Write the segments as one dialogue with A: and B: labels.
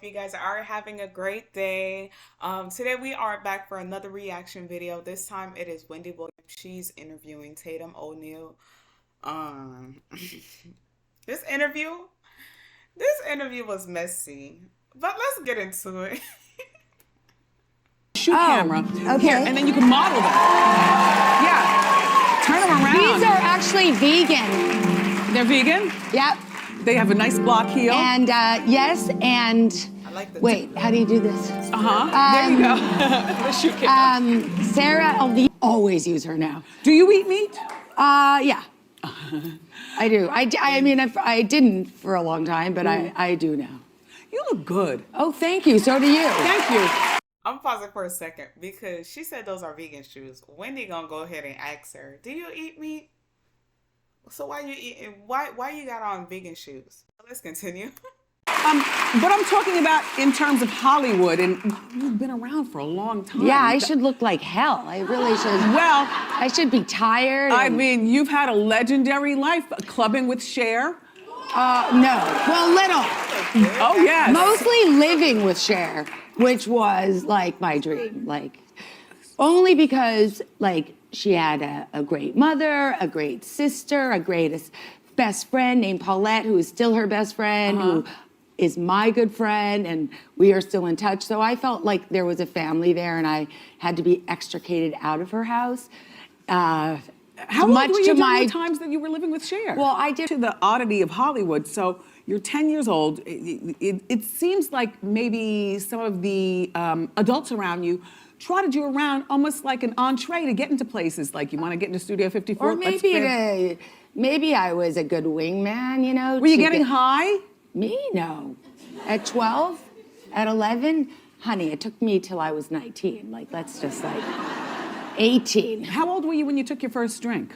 A: you guys are having a great day. Today we are back for another reaction video. This time it is Wendy Williams. She's interviewing Tatum O'Neal. Um, this interview, this interview was messy, but let's get into it.
B: Shoe camera.
C: Okay.
B: Here, and then you can model that. Yeah. Turn them around.
C: These are actually vegan.
B: They're vegan?
C: Yep.
B: They have a nice block heel.
C: And yes, and
A: I like the
C: wait, how do you do this?
B: There you go. The shoe camera.
C: Sarah, always use her now.
B: Do you eat meat?
C: Yeah. I do. I mean, I didn't for a long time, but I do now.
B: You look good.
C: Oh, thank you. So do you.
B: Thank you.
A: I'm pausing for a second because she said those are vegan shoes. Wendy gonna go ahead and ask her, "Do you eat meat?" So why you eating? Why you got on vegan shoes? Let's continue.
B: But I'm talking about in terms of Hollywood, and you've been around for a long time.
C: Yeah, I should look like hell. I really should.
B: Well,
C: I should be tired.
B: I mean, you've had a legendary life, clubbing with Cher.
C: No. Well, little.
B: Oh, yes.
C: Mostly living with Cher, which was like my dream. Like, only because like she had a great mother, a great sister, a great best friend named Paulette, who is still her best friend, who is my good friend, and we are still in touch. So I felt like there was a family there, and I had to be extricated out of her house.
B: How old were you during the times that you were living with Cher?
C: Well, I did.
B: To the oddity of Hollywood. So you're 10 years old. It seems like maybe some of the adults around you trotted you around almost like an entree to get into places. Like, you want to get into Studio 54?
C: Or maybe I was a good wingman, you know.
B: Were you getting high?
C: Me? No. At 12? At 11? Honey, it took me till I was 19. Like, that's just like 18.
B: How old were you when you took your first drink?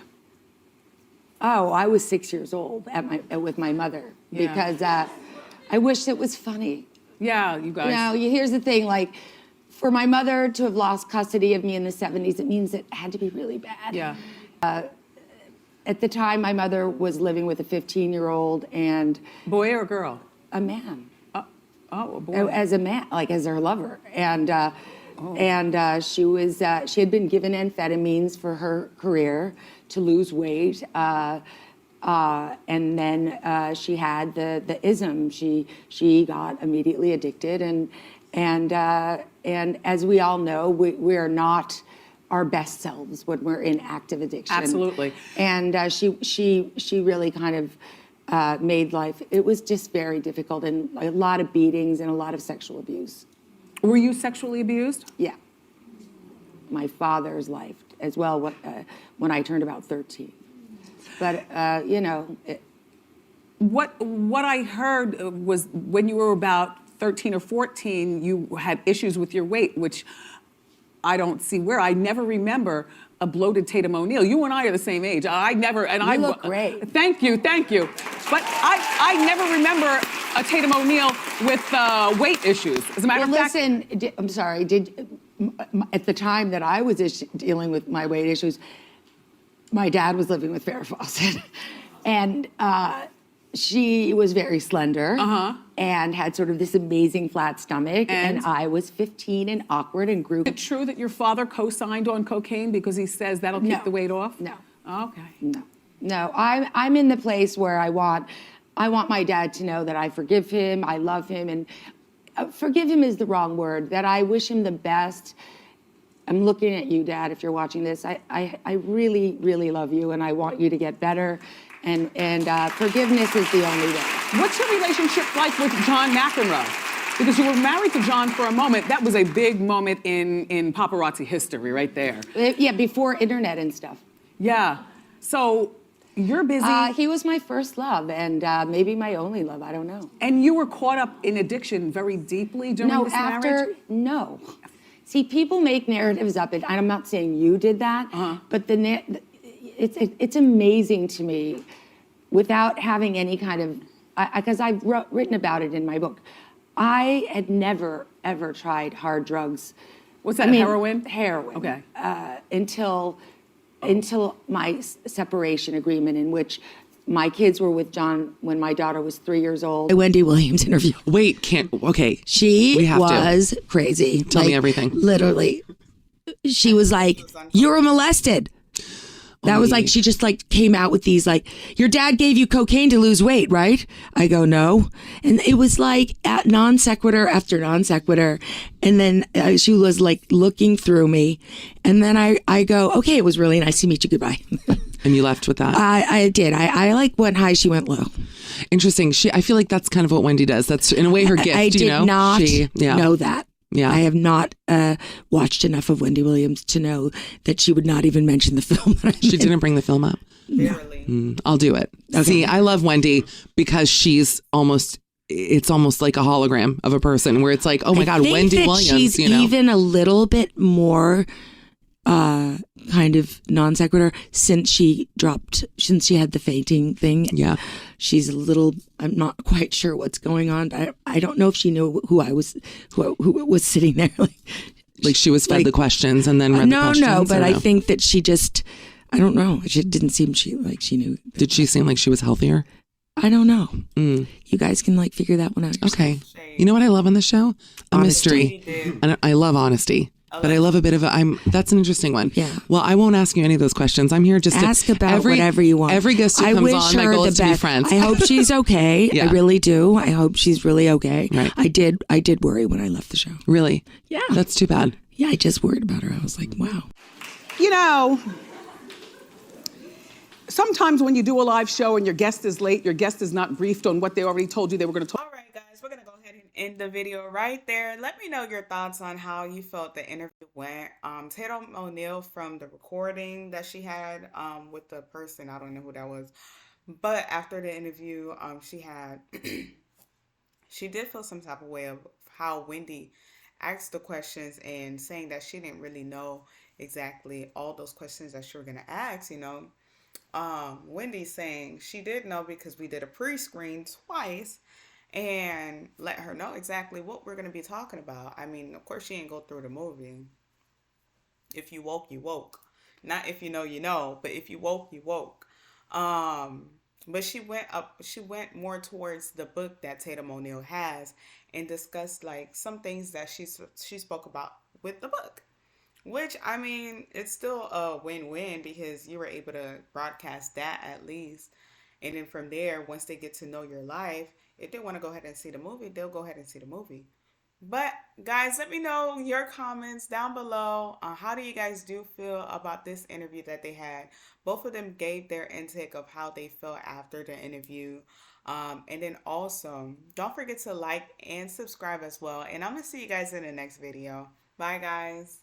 C: Oh, I was 6 years old with my mother because I wished it was funny.
B: Yeah, you guys.
C: You know, here's the thing, like, for my mother to have lost custody of me in the 70s, it means it had to be really bad.
B: Yeah.
C: At the time, my mother was living with a 15-year-old and...
B: Boy or girl?
C: A man.
B: Oh, a boy.
C: As a man, like as her lover. And she had been given amphetamines for her career to lose weight. And then she had the ism. She got immediately addicted. And as we all know, we are not our best selves when we're in active addiction.
B: Absolutely.
C: And she really kind of made life, it was just very difficult, and a lot of beatings and a lot of sexual abuse.
B: Were you sexually abused?
C: Yeah. My father's life as well when I turned about 13. But, you know.
B: What I heard was when you were about 13 or 14, you had issues with your weight, which I don't see where. I never remember a bloated Tatum O'Neal. You and I are the same age. I never, and
C: you look great.
B: Thank you. But I never remember a Tatum O'Neal with weight issues. As a matter of fact.
C: Listen, I'm sorry, at the time that I was dealing with my weight issues, my dad was living with Farrah Fawcett. And she was very slender and had sort of this amazing flat stomach. And I was 15 and awkward and grew.
B: Is it true that your father co-signed on cocaine because he says that'll keep the weight off?
C: No.
B: Okay.
C: No, I'm in the place where I want my dad to know that I forgive him, I love him, and forgive him is the wrong word, that I wish him the best. I'm looking at you, Dad, if you're watching this. I really, really love you, and I want you to get better. And forgiveness is the only way.
B: What's your relationship like with John McEnroe? Because you were married to John for a moment. That was a big moment in paparazzi history right there.
C: Yeah, before internet and stuff.
B: Yeah. So you're busy.
C: He was my first love and maybe my only love, I don't know.
B: And you were caught up in addiction very deeply during this marriage?
C: No. See, people make narratives up, and I'm not saying you did that, but it's amazing to me, without having any kind of, because I've written about it in my book. I had never, ever tried hard drugs.
B: What's that, heroin?
C: Heroin.
B: Okay.
C: Until my separation agreement, in which my kids were with John when my daughter was 3 years old. A Wendy Williams interview.
D: Wait, okay.
C: She
D: We have
C: was crazy.
D: Tell me everything.
C: Literally. She was like, you were molested. That was like, she just like came out with these like, your dad gave you cocaine to lose weight, right? I go, no. And it was like at non sequitur after non sequitur. And then she was like looking through me. And then I go, okay, it was really nice to meet you. Goodbye.
D: And you left with that?
C: I did. I like went high, she went low.
D: Interesting. I feel like that's kind of what Wendy does. That's in a way her gift,
C: I did not know that.
D: Yeah.
C: I have not watched enough of Wendy Williams to know that she would not even mention the film.
D: She didn't bring the film up?
A: Barely.
D: I'll do it. Okay. See, I love Wendy because it's almost like a hologram of a person where it's like, oh my God, Wendy Williams.
C: She's even a little bit more kind of non sequitur since she had the fainting thing.
D: Yeah.
C: She's a little, I'm not quite sure what's going on. I don't know if she knew who was sitting there.
D: Like she was fed the questions and then read the questions?
C: No, but I think that she just, I don't know. It didn't seem like she knew.
D: Did she seem like she was healthier?
C: I don't know. You guys can like figure that one out yourself.
D: Okay. You know what I love on the show? A
C: Honesty.
D: mystery. And I love honesty. But I love a bit of that's an interesting one.
C: Yeah.
D: Well, I won't ask you any of those questions. I'm here just to
C: ask about whatever you want.
D: Every guest who
C: I
D: comes
C: wish
D: on, my
C: her
D: goal
C: the
D: is to be
C: best.
D: friends.
C: I hope she's okay.
D: Yeah.
C: I really do. I hope she's really okay.
D: Right.
C: I did worry when I left the show.
D: Really?
C: Yeah.
D: That's too bad.
C: Yeah, I just worried about her. I was like, wow.
B: You know, sometimes when you do a live show and your guest is late, your guest is not briefed on what they already told you they were going to talk.
A: All right, guys, we're going to go ahead and end the video right there. Let me know your thoughts on how you felt the interview went. Tatum O'Neal, from the recording that she had with the person, I don't know who that was, but after the interview, she did feel some type of way of how Wendy asked the questions and saying that she didn't really know exactly all those questions that she was going to ask, Wendy saying she did know because we did a pre-screen twice and let her know exactly what we're going to be talking about. I mean, of course, she didn't go through the movie. If you woke, you woke. Not if you know, but if you woke, you woke. But she went more towards the book that Tatum O'Neal has and discussed like some things that she spoke about with the book. Which, I mean, it's still a win-win because you were able to broadcast that at least. And then from there, once they get to know your life, if they want to go ahead and see the movie, they'll go ahead and see the movie. But guys, let me know your comments down below. How do you guys feel about this interview that they had? Both of them gave their intake of how they felt after the interview. And then also, don't forget to like and subscribe as well. And I'm going to see you guys in the next video. Bye, guys.